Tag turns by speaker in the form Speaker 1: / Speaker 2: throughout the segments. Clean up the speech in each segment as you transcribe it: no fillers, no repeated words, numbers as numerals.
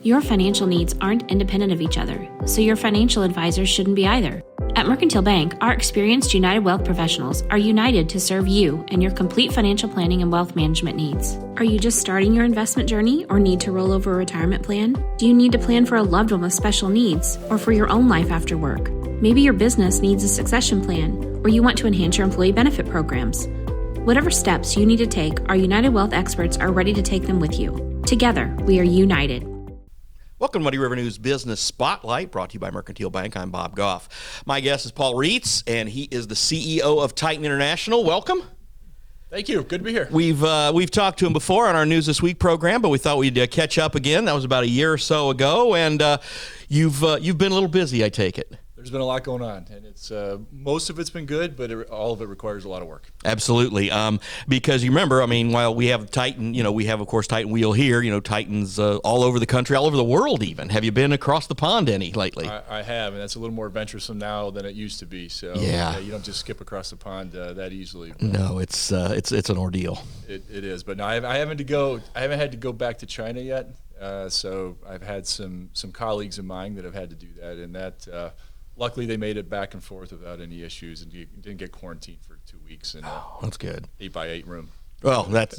Speaker 1: Your financial needs aren't independent of each other, so your financial advisors shouldn't be either. At Mercantile Bank, our experienced United Wealth professionals are united to serve you and your complete financial planning and wealth management needs. Are you just starting your investment journey or need to roll over a retirement plan? Do you need to plan for a loved one with special needs or for your own life after work? Maybe your business needs a succession plan or you want to enhance your employee benefit programs. Whatever steps you need to take, our United Wealth experts are ready to take them with you. Together, we are united.
Speaker 2: Welcome to Muddy River News Business Spotlight, brought to you by Mercantile Bank. I'm Bob Goff. My guest is Paul Reitz, and he is the CEO of Titan International. Welcome.
Speaker 3: Thank you. Good to be here.
Speaker 2: We've talked to him before on our News This Week program, but we thought we'd catch up again. That was about a year or so ago, and you've been a little busy, I take it.
Speaker 3: There's been a lot going on, and it's most of it's been good, but all of it requires a lot of work.
Speaker 2: Absolutely, because you remember, I mean, while we have Titan, we have, of course, Titan Wheel here, Titan's all over the country, all over the world even. Have you been across the pond any lately?
Speaker 3: I have, and that's a little more adventuresome now than it used to be. So
Speaker 2: yeah,
Speaker 3: you don't just skip across the pond that easily.
Speaker 2: No, it's an ordeal.
Speaker 3: It is, but no, I haven't had to go back to China yet. So I've had some colleagues of mine that have had to do that, and that. Luckily, they made it back and forth without any issues, and you didn't get quarantined for 2 weeks in
Speaker 2: that's good.
Speaker 3: 8x8 room.
Speaker 2: Well, that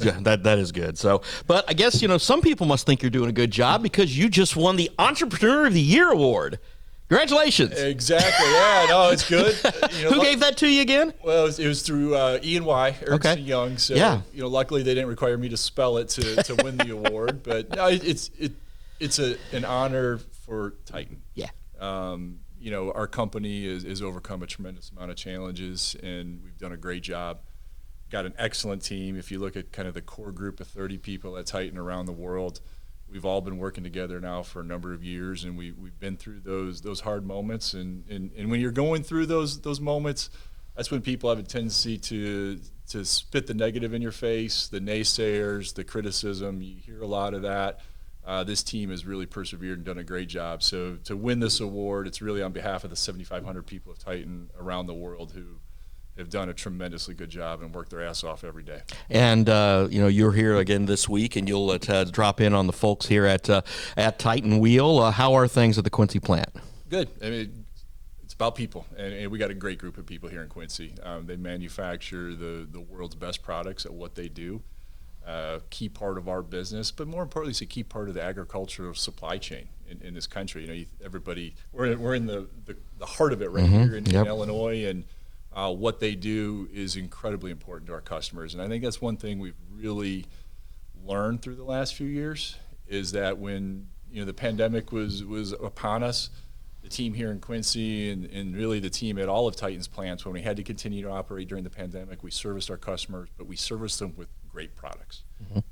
Speaker 2: is good. So, but I guess some people must think you're doing a good job because you just won the Entrepreneur of the Year award. Congratulations!
Speaker 3: Exactly. Yeah. No, it's good.
Speaker 2: Who gave that to you again?
Speaker 3: Well, it was through E&Y, Ernst & Young. So,
Speaker 2: yeah.
Speaker 3: Luckily they didn't require me to spell it to win the award, but no, it's an honor for Titan.
Speaker 2: Yeah.
Speaker 3: Our company has overcome a tremendous amount of challenges, and we've done a great job. Got an excellent team. If you look at kind of the core group of 30 people at Titan around the world, we've all been working together now for a number of years, and we've been through those hard moments. And when you're going through those moments, that's when people have a tendency to spit the negative in your face, the naysayers, the criticism. You hear a lot of that. This team has really persevered and done a great job. So to win this award, it's really on behalf of the 7,500 people of Titan around the world who have done a tremendously good job and worked their ass off every day. And
Speaker 2: you're here again this week, and you'll drop in on the folks here at Titan Wheel. How are things at the Quincy plant?
Speaker 3: Good. I mean, it's about people, and we got a great group of people here in Quincy. They manufacture the world's best products at what they do. Key part of our business, but more importantly, it's a key part of the agricultural supply chain in this country. Everybody, we're in the heart of it right here in Illinois, and what they do is incredibly important to our customers. And I think that's one thing we've really learned through the last few years is that when the pandemic was upon us, the team here in Quincy and really the team at all of Titan's plants, when we had to continue to operate during the pandemic, we serviced our customers, but we serviced them with great products.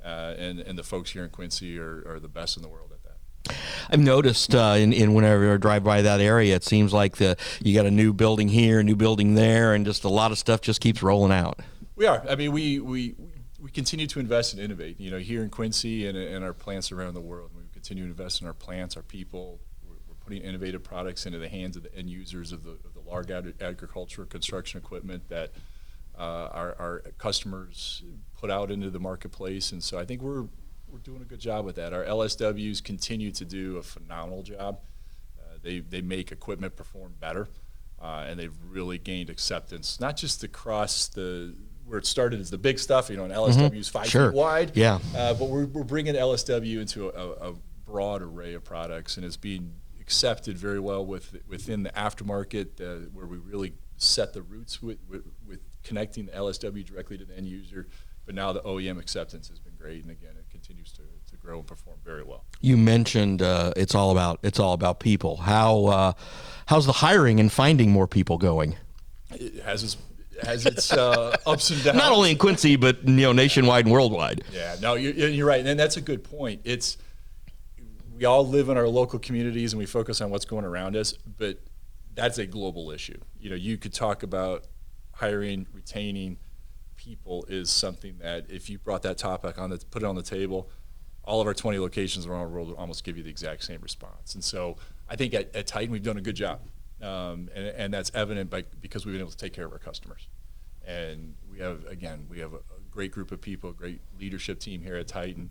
Speaker 3: And the folks here in Quincy are the best in the world at that.
Speaker 2: I've noticed in whenever I drive by that area, it seems like you got a new building here, a new building there, and just a lot of stuff just keeps rolling out.
Speaker 3: We are. I mean, we continue to invest and innovate. Here in Quincy and our plants around the world, we continue to invest in our plants, our people. We're putting innovative products into the hands of the end users of the large agriculture construction equipment that our customers put out into the marketplace, and so I think we're doing a good job with that. Our LSWs continue to do a phenomenal job. They make equipment perform better, and they've really gained acceptance, not just across where it started as the big stuff, an LSW is 5 feet wide, but we're bringing LSW into a broad array of products, and it's being accepted very well within the aftermarket, where we really set the roots with connecting the LSW directly to the end user. But now the OEM acceptance has been great, and again, it continues to grow and perform very well.
Speaker 2: You mentioned it's all about people. How's the hiring and finding more people going?
Speaker 3: It has its ups and downs.
Speaker 2: Not only in Quincy, but nationwide and worldwide.
Speaker 3: Yeah, no, you're right, and that's a good point. We all live in our local communities, and we focus on what's going around us, but that's a global issue. You could talk about hiring, retaining people is something that if you brought that topic put it on the table, all of our 20 locations around the world would almost give you the exact same response. And so I think at Titan we've done a good job, and that's evident because we've been able to take care of our customers. And we have a great group of people, a great leadership team here at Titan.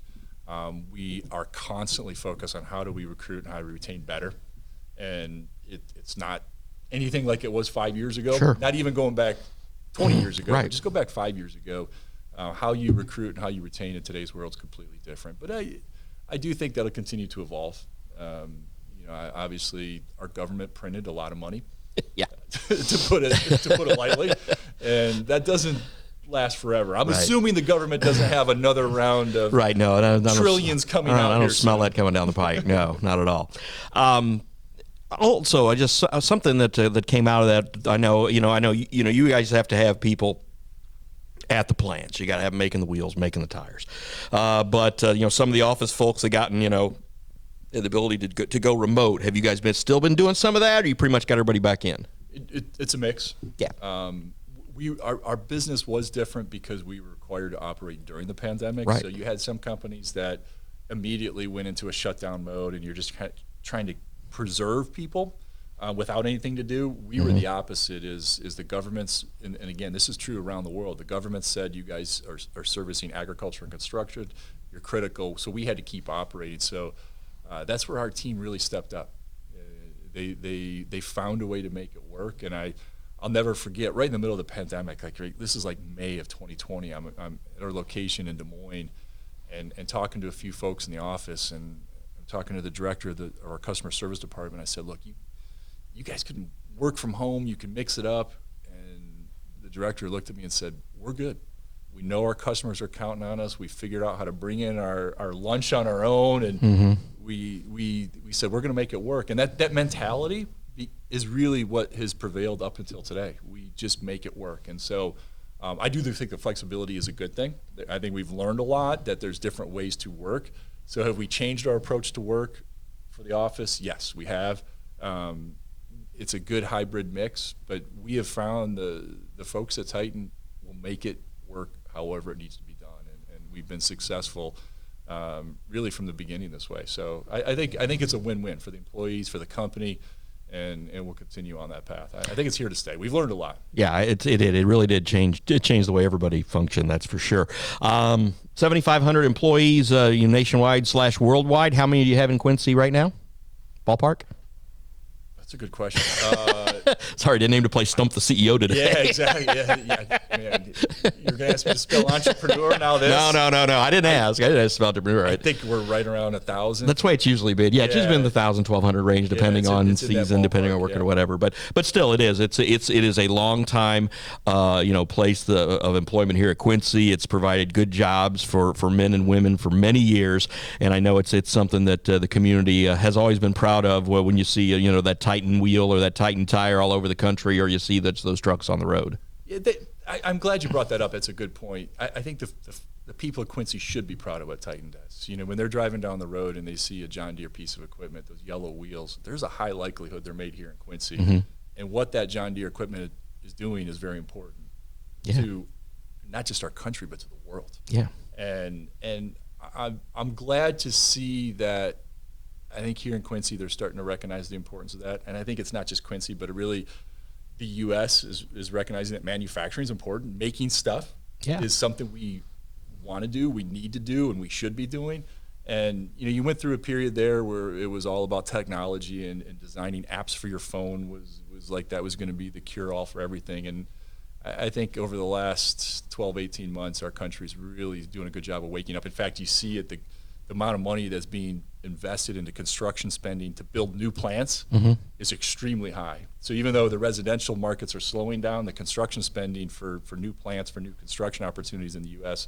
Speaker 3: We are constantly focused on how do we recruit and how do we retain better. And it's not anything like it was 5 years ago,
Speaker 2: Sure.
Speaker 3: not even going back 20 years ago.
Speaker 2: Right.
Speaker 3: But just go back 5 years ago. How you recruit and how you retain in today's world is completely different. But I do think that'll continue to evolve. Obviously, our government printed a lot of money,
Speaker 2: Yeah.
Speaker 3: to put it lightly, and that doesn't last forever. I'm assuming the government doesn't have another round of trillions coming out.
Speaker 2: I don't smell that coming down the pike. No, not at all. Also, I just something that came out of that. I know you guys have to have people at the plants. You got to have them making the wheels, making the tires. But some of the office folks have gotten the ability to go remote. Have you guys still been doing some of that, or you pretty much got everybody back in?
Speaker 3: It's a mix.
Speaker 2: Yeah.
Speaker 3: Our business was different because we were required to operate during the pandemic.
Speaker 2: Right.
Speaker 3: So you had some companies that immediately went into a shutdown mode, and you're just kind of trying to preserve people without anything to do. We were the opposite. Is the government's, and again, this is true around the world. The government said you guys are servicing agriculture and construction. You're critical. So we had to keep operating. So that's where our team really stepped up. They found a way to make it work, and I'll never forget. Right in the middle of the pandemic, this is like May of 2020. I'm at our location in Des Moines, and talking to a few folks in the office, and I'm talking to the director of our customer service department. I said, "Look, you guys can work from home. You can mix it up." And the director looked at me and said, "We're good. We know our customers are counting on us. We figured out how to bring in our lunch on our own, and we said we're going to make it work." And that mentality is really what has prevailed up until today. We just make it work. And so I do think the flexibility is a good thing. I think we've learned a lot, that there's different ways to work. So have we changed our approach to work for the office? Yes, we have. It's a good hybrid mix, but we have found the folks at Titan will make it work however it needs to be done, and we've been successful really from the beginning this way. So I think it's a win-win for the employees, for the company, and we'll continue on that path. I think it's here to stay. We've learned a lot.
Speaker 2: Yeah, it did. It really did change. It changed the way everybody functioned. That's for sure. 7,500 employees, nationwide / worldwide. How many do you have in Quincy right now? Ballpark?
Speaker 3: That's a good question.
Speaker 2: Sorry, didn't aim to play Stump the CEO today.
Speaker 3: Yeah, exactly. Yeah. Man, you're going to ask me to spell entrepreneur now.
Speaker 2: No. I didn't ask. I didn't ask to spell entrepreneur.
Speaker 3: I think we're right around 1,000.
Speaker 2: That's the way it's usually been. Yeah, it's just been the 1,000, 1,200 range, depending on season, depending on working or whatever. But still, it is. It is a long time, place of employment here at Quincy. It's provided good jobs for men and women for many years, and I know it's something that the community has always been proud of. When you see that Titan wheel or that Titan tire all over the country, or you see those trucks on the road.
Speaker 3: Yeah, I'm glad you brought that up. That's a good point. I think the people of Quincy should be proud of what Titan does. When they're driving down the road and they see a John Deere piece of equipment, those yellow wheels, there's a high likelihood they're made here in Quincy. Mm-hmm. And what that John Deere equipment is doing is very important to not just our country, but to the world.
Speaker 2: Yeah.
Speaker 3: And I'm glad to see that. I think here in Quincy, they're starting to recognize the importance of that. And I think it's not just Quincy, but really the U.S. is recognizing that manufacturing is important. Making stuff is something we want to do, we need to do, and we should be doing. And you went through a period there where it was all about technology, and designing apps for your phone was like that was going to be the cure-all for everything. And I think over the last 12, 18 months, our country's really doing a good job of waking up. In fact, you see it, the amount of money that's being invested into construction spending to build new plants is extremely high. So even though the residential markets are slowing down, the construction spending for new plants, for new construction opportunities in the U.S.,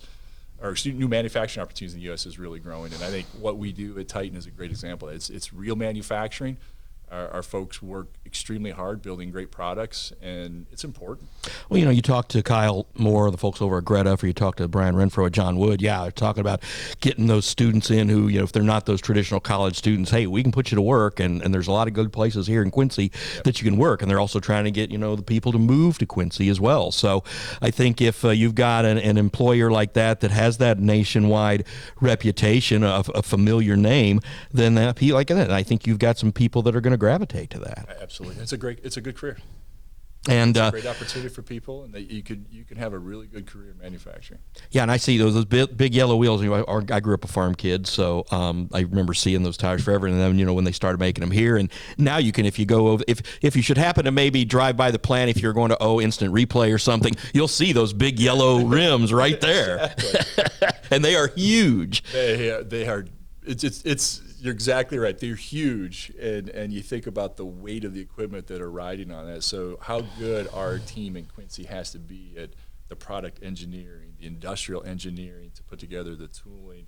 Speaker 3: or new manufacturing opportunities in the U.S. is really growing. And I think what we do at Titan is a great example. It's real manufacturing. Our folks work extremely hard building great products, and it's important.
Speaker 2: Well, you talk to Kyle Moore, the folks over at Greta, or you talk to Brian Renfro at John Wood. Yeah, they're talking about getting those students in who, if they're not those traditional college students, hey, we can put you to work, and there's a lot of good places here in Quincy that you can work. And they're also trying to get, the people to move to Quincy as well. So I think if you've got an employer like that has that nationwide reputation, a familiar name, then like that, I think you've got some people that are going to gravitate to that.
Speaker 3: Absolutely. It's a good career.
Speaker 2: And
Speaker 3: it's a great opportunity for people, and that you can have a really good career in manufacturing.
Speaker 2: Yeah, and I see those big yellow wheels. I grew up a farm kid, so I remember seeing those tires forever. And then when they started making them here, and now you can, if you go over, if you should happen to maybe drive by the plant, if you're going to Instant Replay or something, you'll see those big yellow rims right there, and they are huge.
Speaker 3: They are. It's you're exactly right. They're huge, and you think about the weight of the equipment that are riding on that. So how good our team in Quincy has to be at the product engineering, the industrial engineering to put together the tooling,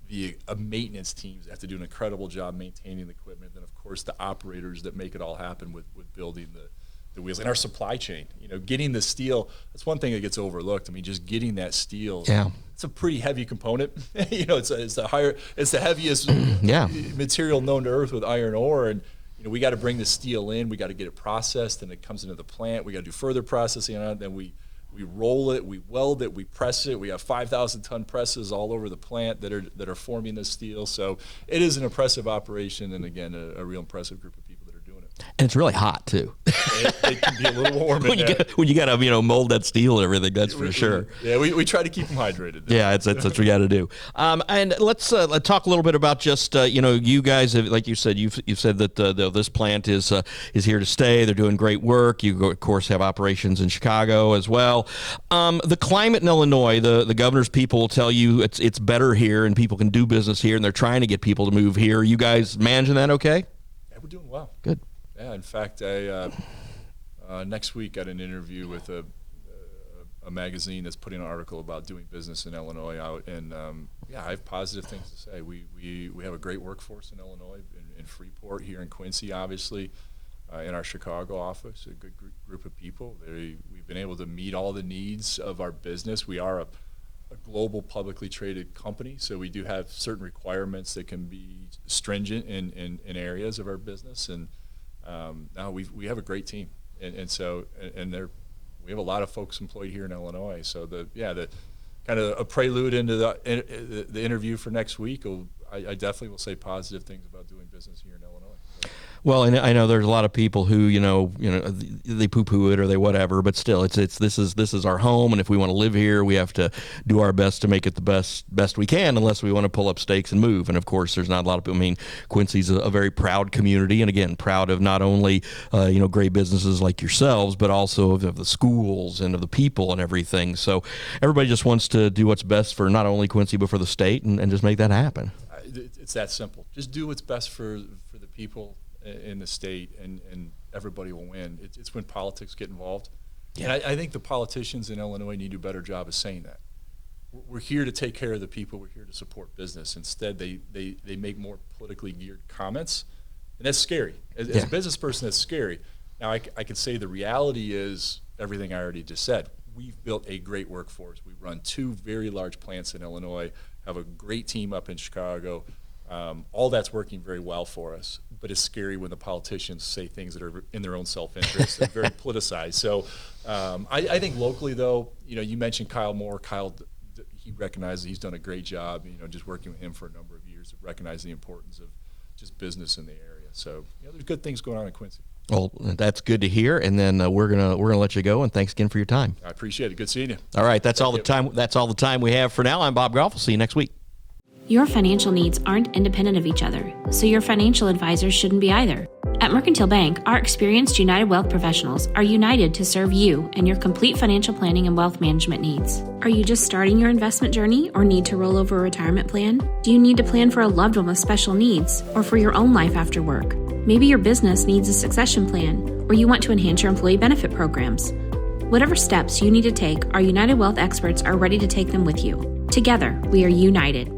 Speaker 3: the maintenance teams that have to do an incredible job maintaining the equipment, and of course the operators that make it all happen with building the wheels, and our supply chain. Getting the steel, that's one thing that gets overlooked. I mean, just getting that steel.
Speaker 2: Yeah.
Speaker 3: It's a pretty heavy component. It's the heaviest material known to Earth with iron ore, and we got to bring the steel in. We got to get it processed, and it comes into the plant. We got to do further processing on it. Then we roll it, we weld it, we press it. We have 5,000-ton presses all over the plant that are forming the steel. So it is an impressive operation, and again, a real impressive group of people that are doing it.
Speaker 2: And it's really hot too.
Speaker 3: It can be a little warm
Speaker 2: when you got to mold that steel and everything. That's for sure.
Speaker 3: Yeah, we try to keep them hydrated.
Speaker 2: Yeah, that's what we got to do. And let's talk a little bit about just you guys have, like you said, you've said that this plant is here to stay. They're doing great work. You of course have operations in Chicago as well. The climate in Illinois, the governor's people will tell you it's better here and people can do business here, and they're trying to get people to move here. You guys managing that okay?
Speaker 3: Yeah, we're doing well.
Speaker 2: Good.
Speaker 3: Yeah, in fact, I next week got an interview with a magazine that's putting an article about doing business in Illinois out, and I have positive things to say. We have a great workforce in Illinois, in Freeport, here in Quincy, obviously, in our Chicago office, a good group of people. We've been able to meet all the needs of our business. We are a global publicly traded company, so we do have certain requirements that can be stringent in areas of our business, and now we have a great team, and we have a lot of folks employed here in Illinois. So the kind of a prelude into the interview for next week. I definitely will say positive things about doing business here in Illinois.
Speaker 2: Well, and I know there's a lot of people who they poo-poo it or they whatever, but still, this is our home, and if we want to live here, we have to do our best to make it the best we can, unless we want to pull up stakes and move. And of course, there's not a lot of people. I mean, Quincy's a very proud community, and again, proud of not only great businesses like yourselves, but also of the schools and of the people and everything. So everybody just wants to do what's best for not only Quincy but for the state, and just make that happen.
Speaker 3: It's that simple. Just do what's best for the people in the state, and everybody will win. It's when politics get involved. Yeah. And I think the politicians in Illinois need to do a better job of saying that. We're here to take care of the people. We're here to support business. Instead, they make more politically geared comments, and that's scary. As a business person, that's scary. Now, I can say the reality is everything I already just said. We've built a great workforce. We run 2 very large plants in Illinois, have a great team up in Chicago. All that's working very well for us, but it's scary when the politicians say things that are in their own self-interest and very politicized. So I think locally, though, you mentioned Kyle Moore. Kyle, he recognizes he's done a great job, just working with him for a number of years, recognizing the importance of just business in the area. So there's good things going on in Quincy.
Speaker 2: Well, that's good to hear, and then we're gonna let you go. And thanks again for your time.
Speaker 3: I appreciate it. Good seeing you.
Speaker 2: All right, that's all the time. That's all the time we have for now. I'm Bob Goff. We'll see you next week.
Speaker 1: Your financial needs aren't independent of each other, so your financial advisors shouldn't be either. At Mercantile Bank, our experienced United Wealth professionals are united to serve you and your complete financial planning and wealth management needs. Are you just starting your investment journey or need to roll over a retirement plan? Do you need to plan for a loved one with special needs or for your own life after work? Maybe your business needs a succession plan, or you want to enhance your employee benefit programs. Whatever steps you need to take, our United Wealth experts are ready to take them with you. Together, we are united.